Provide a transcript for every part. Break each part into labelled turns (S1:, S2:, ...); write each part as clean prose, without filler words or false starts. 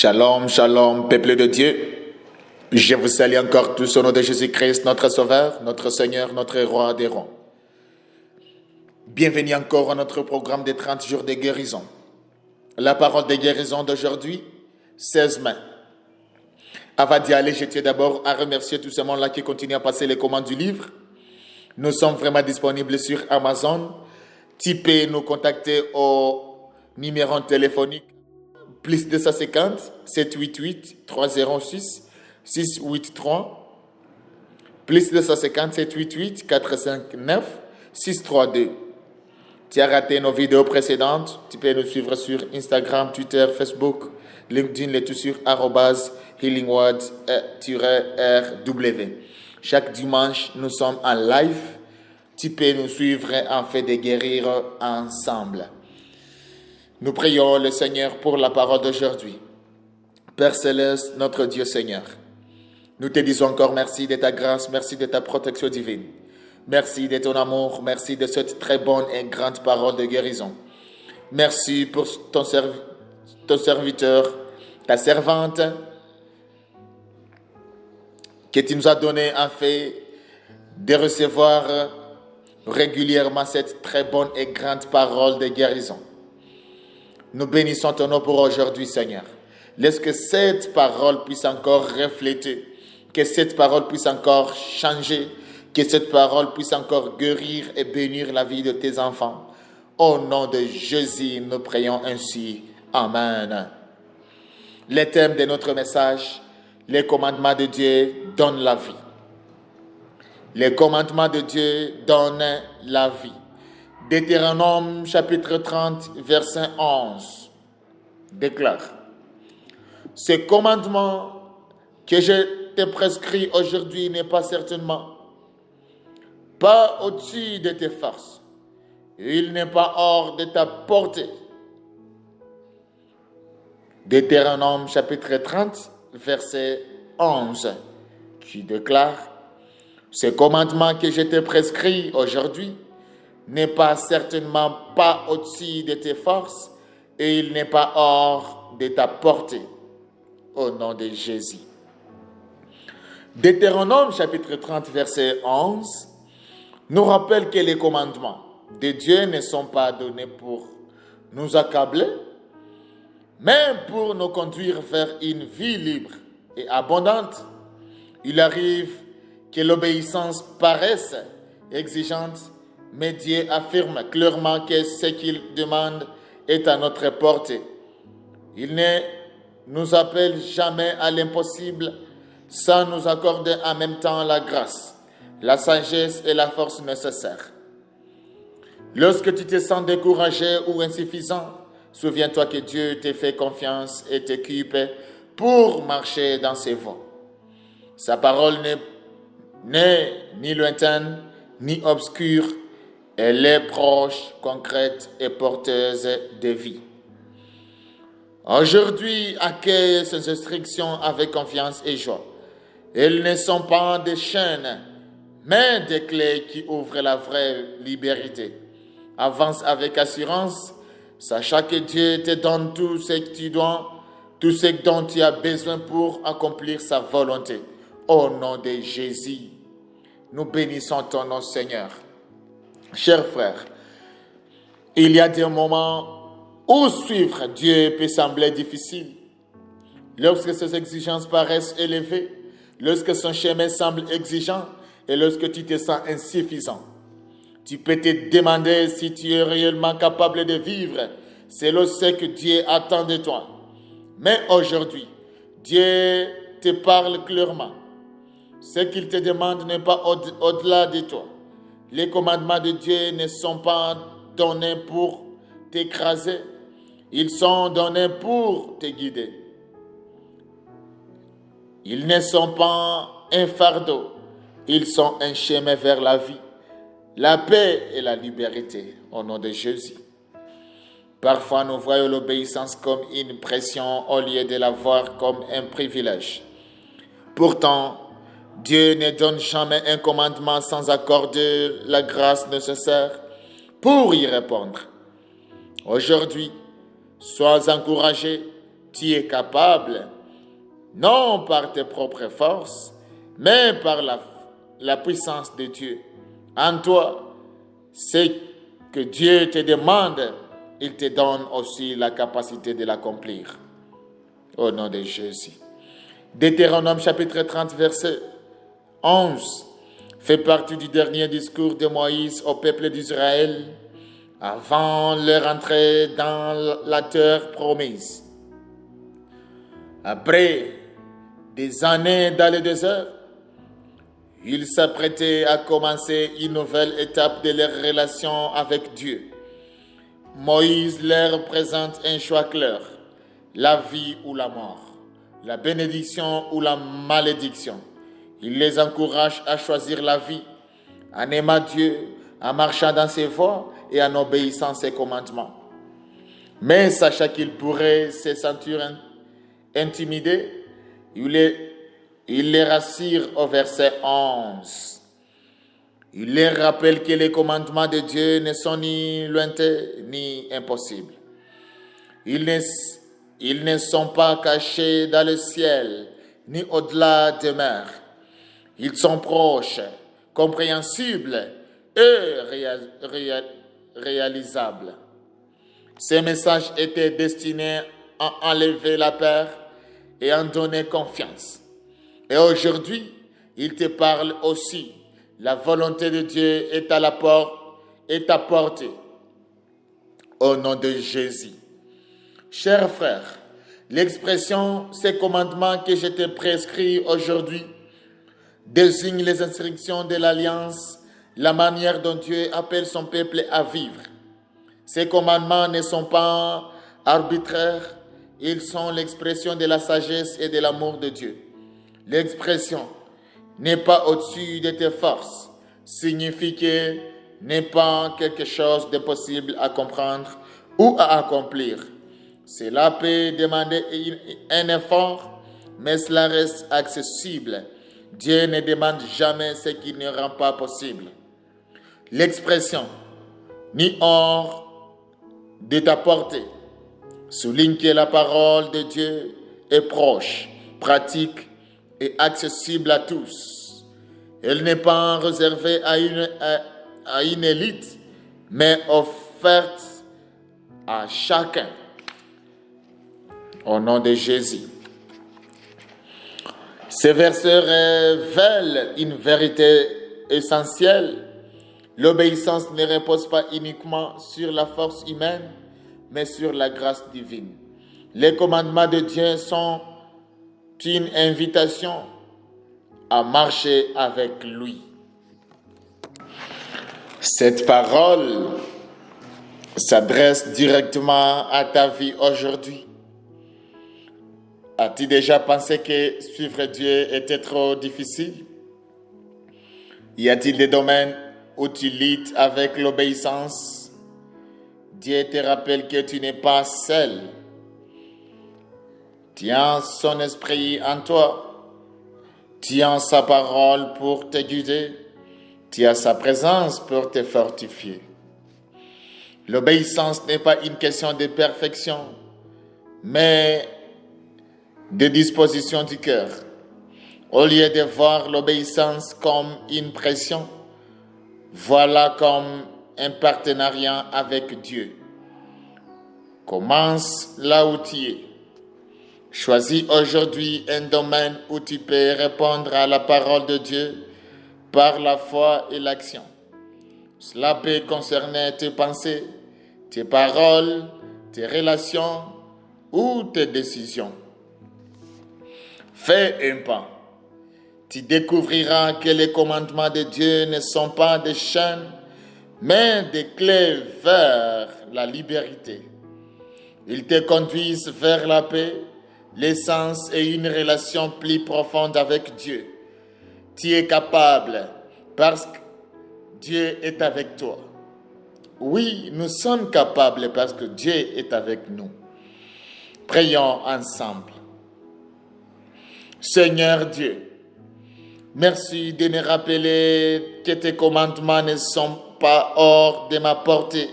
S1: Shalom, shalom, peuple de Dieu. Je vous salue encore tous au nom de Jésus-Christ, notre Sauveur, notre Seigneur, notre Roi des rois. Bienvenue encore à notre programme des 30 jours de guérison. La parole de guérison d'aujourd'hui, 16 mai. Avant d'y aller, je tiens d'abord à remercier tous ces gens-là qui continuent à passer les commandes du livre. Nous sommes vraiment disponibles sur Amazon. Typez, nous contacter au numéro téléphonique plus 250 788 306 683 plus 250 788 459 632. Tu as raté nos vidéos précédentes, tu peux nous suivre sur Instagram, Twitter, Facebook, LinkedIn, les tout sur @healingword-rw. Chaque dimanche, nous sommes en live. Tu peux nous suivre en fait de guérir ensemble. Nous prions le Seigneur pour la parole d'aujourd'hui. Père Céleste, notre Dieu Seigneur, nous te disons encore merci de ta grâce, merci de ta protection divine. Merci de ton amour, merci de cette très bonne et grande parole de guérison. Merci pour ton serviteur, ta servante, que tu nous as donné en fait de recevoir régulièrement cette très bonne et grande parole de guérison. Nous bénissons ton nom pour aujourd'hui, Seigneur. Laisse que cette parole puisse encore refléter, que cette parole puisse encore changer, que cette parole puisse encore guérir et bénir la vie de tes enfants. Au nom de Jésus, nous prions ainsi. Amen. Le thème de notre message, les commandements de Dieu donnent la vie. Les commandements de Dieu donnent la vie. Deutéronome chapitre 30, verset 11 déclare: ce commandement que je te prescris aujourd'hui n'est pas certainement pas au-dessus de tes forces. Il n'est pas hors de ta portée. Deutéronome chapitre 30, verset 11 qui déclare: ce commandement que je te prescris aujourd'hui n'est pas certainement pas au-dessus de tes forces et il n'est pas hors de ta portée. Au nom de Jésus. Deutéronome chapitre 30 verset 11 nous rappelle que les commandements de Dieu ne sont pas donnés pour nous accabler, mais pour nous conduire vers une vie libre et abondante. Il arrive que l'obéissance paraisse exigeante, mais Dieu affirme clairement que ce qu'il demande est à notre portée. Il ne nous appelle jamais à l'impossible sans nous accorder en même temps la grâce, la sagesse et la force nécessaires. Lorsque tu te sens découragé ou insuffisant, souviens-toi que Dieu te fait confiance et t'équipe pour marcher dans ses voies. Sa parole n'est ni lointaine ni obscure. Elle est proche, concrète et porteuse de vie. Aujourd'hui, accueille ces instructions avec confiance et joie. Elles ne sont pas des chaînes, mais des clés qui ouvrent la vraie liberté. Avance avec assurance, sachant que Dieu te donne tout ce que tu dois, tout ce dont tu as besoin pour accomplir sa volonté. Au nom de Jésus, nous bénissons ton nom, Seigneur. Chers frères, il y a des moments où suivre Dieu peut sembler difficile. Lorsque ses exigences paraissent élevées, lorsque son chemin semble exigeant et lorsque tu te sens insuffisant. Tu peux te demander si tu es réellement capable de vivre selon ce que Dieu attend de toi. Mais aujourd'hui, Dieu te parle clairement. Ce qu'il te demande n'est pas au-delà de toi. Les commandements de Dieu ne sont pas donnés pour t'écraser. Ils sont donnés pour te guider. Ils ne sont pas un fardeau. Ils sont un chemin vers la vie, la paix et la liberté. Au nom de Jésus. Parfois, nous voyons l'obéissance comme une pression au lieu de la voir comme un privilège. Pourtant, Dieu ne donne jamais un commandement sans accorder la grâce nécessaire pour y répondre. Aujourd'hui, sois encouragé tu es capable, non par tes propres forces, mais par la puissance de Dieu. En toi, ce que Dieu te demande, il te donne aussi la capacité de l'accomplir. Au nom de Jésus. Deutéronome chapitre 30, verset 11 fait partie du dernier discours de Moïse au peuple d'Israël avant leur entrée dans la terre promise. Après des années dans le désert, ils s'apprêtaient à commencer une nouvelle étape de leur relation avec Dieu. Moïse leur présente un choix clair, la vie ou la mort, la bénédiction ou la malédiction. Il les encourage à choisir la vie, en aimant Dieu, en marchant dans ses voies et en obéissant ses commandements. Mais sachant qu'ils pourraient se sentir intimidés, il les rassure au verset 11. Il leur rappelle que les commandements de Dieu ne sont ni lointains ni impossibles. Ils ne sont pas cachés dans le ciel ni au-delà des mers. Ils sont proches, compréhensibles et réalisables. Ces messages étaient destinés à enlever la peur et à en donner confiance. Et aujourd'hui, il te parle aussi. La volonté de Dieu est à ta portée. Au nom de Jésus. Chers frères, l'expression « ces commandements que je te prescris aujourd'hui » désigne les instructions de l'Alliance, la manière dont Dieu appelle son peuple à vivre. Ces commandements ne sont pas arbitraires, ils sont l'expression de la sagesse et de l'amour de Dieu. L'expression « n'est pas au-dessus de tes forces » signifie que n'est pas quelque chose de possible à comprendre ou à accomplir. Cela peut demander un effort, mais cela reste accessible. Dieu ne demande jamais ce qui ne rend pas possible. L'expression « ni hors de ta portée » souligne que la parole de Dieu est proche, pratique et accessible à tous. Elle n'est pas réservée à une élite, mais offerte à chacun. Au nom de Jésus. Ces versets révèlent une vérité essentielle. L'obéissance ne repose pas uniquement sur la force humaine, mais sur la grâce divine. Les commandements de Dieu sont une invitation à marcher avec lui. Cette parole s'adresse directement à ta vie aujourd'hui. As-tu déjà pensé que suivre Dieu était trop difficile? Y a-t-il des domaines où tu luttes avec l'obéissance? Dieu te rappelle que tu n'es pas seul. Tu as son esprit en toi. Tu as sa parole pour te guider. Tu as sa présence pour te fortifier. L'obéissance n'est pas une question de perfection, mais de disposition du cœur. Au lieu de voir l'obéissance comme une pression, voilà comme un partenariat avec Dieu. Commence là où tu es. Choisis aujourd'hui un domaine où tu peux répondre à la parole de Dieu par la foi et l'action. Cela peut concerner tes pensées, tes paroles, tes relations ou tes décisions. Fais un pas. Tu découvriras que les commandements de Dieu ne sont pas des chaînes, mais des clés vers la liberté. Ils te conduisent vers la paix, l'essence et une relation plus profonde avec Dieu. Tu es capable parce que Dieu est avec toi. Oui, nous sommes capables parce que Dieu est avec nous. Prions ensemble. Seigneur Dieu, merci de me rappeler que tes commandements ne sont pas hors de ma portée.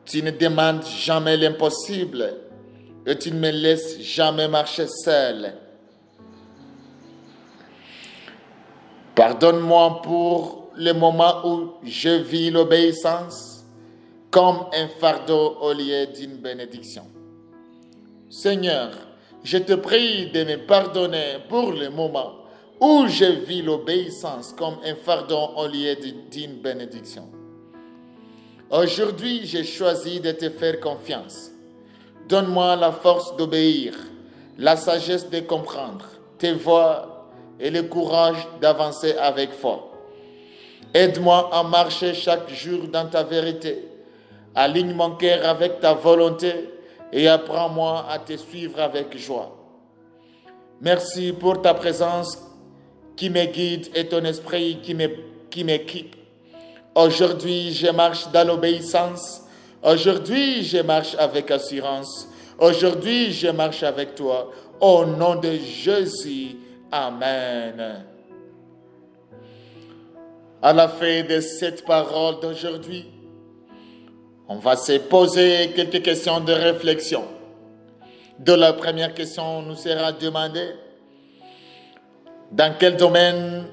S1: Tu ne demandes jamais l'impossible, et tu ne me laisses jamais marcher seul. Pardonne-moi pour le moment où je vis l'obéissance comme un fardeau au lieu d'une bénédiction. Seigneur, je te prie de me pardonner pour le moment où je vis l'obéissance comme un fardeau au lieu d'une bénédiction. Aujourd'hui, j'ai choisi de te faire confiance. Donne-moi la force d'obéir, la sagesse de comprendre tes voies et le courage d'avancer avec foi. Aide-moi à marcher chaque jour dans ta vérité. Aligne mon cœur avec ta volonté et apprends-moi à te suivre avec joie. Merci pour ta présence qui me guide et ton esprit qui m'équipe. Aujourd'hui, je marche dans l'obéissance. Aujourd'hui, je marche avec assurance. Aujourd'hui, je marche avec toi. Au nom de Jésus, Amen. À la fin de cette parole d'aujourd'hui, on va se poser quelques questions de réflexion. De la première question nous sera demandé: dans quel domaine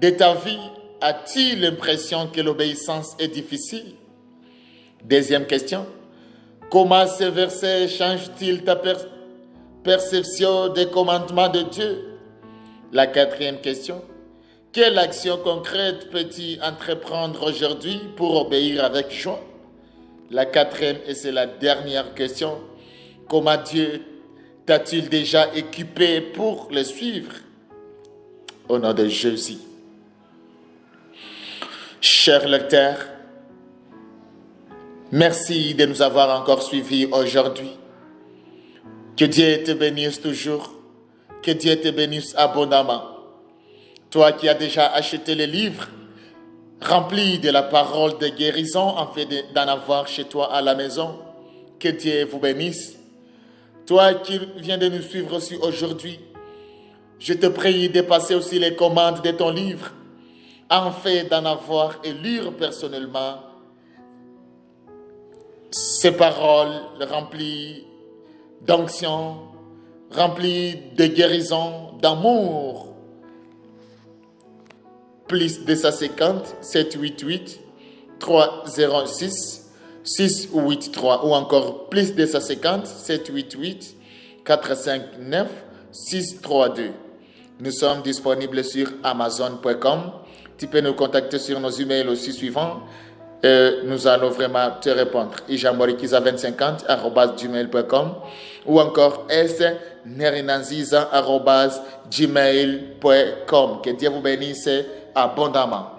S1: de ta vie as-tu l'impression que l'obéissance est difficile? Deuxième question: comment ce verset change-t-il ta perception des commandements de Dieu? La quatrième question: quelle action concrète peux-tu entreprendre aujourd'hui pour obéir avec joie? La quatrième et c'est la dernière question: comment Dieu t'a-t-il déjà équipé pour le suivre? Au nom de Jésus. Chers lecteurs, merci de nous avoir encore suivis aujourd'hui. Que Dieu te bénisse toujours. Que Dieu te bénisse abondamment. Toi qui as déjà acheté le livre rempli de la parole de guérison afin d'en avoir chez toi à la maison, que Dieu vous bénisse. Toi qui viens de nous suivre aussi aujourd'hui, je te prie de passer aussi les commandes de ton livre afin d'en avoir et lire personnellement ces paroles remplies d'onction, remplies de guérison, d'amour. Plus 250 788 306 683 ou encore plus 250 788 459 632. Nous sommes disponibles sur Amazon.com. Tu peux nous contacter sur nos emails aussi suivants. Nous allons vraiment te répondre. ijamorikiza2050@gmail.com ou encore snerinanziza@gmail.com. Que Dieu vous bénisse abondamment.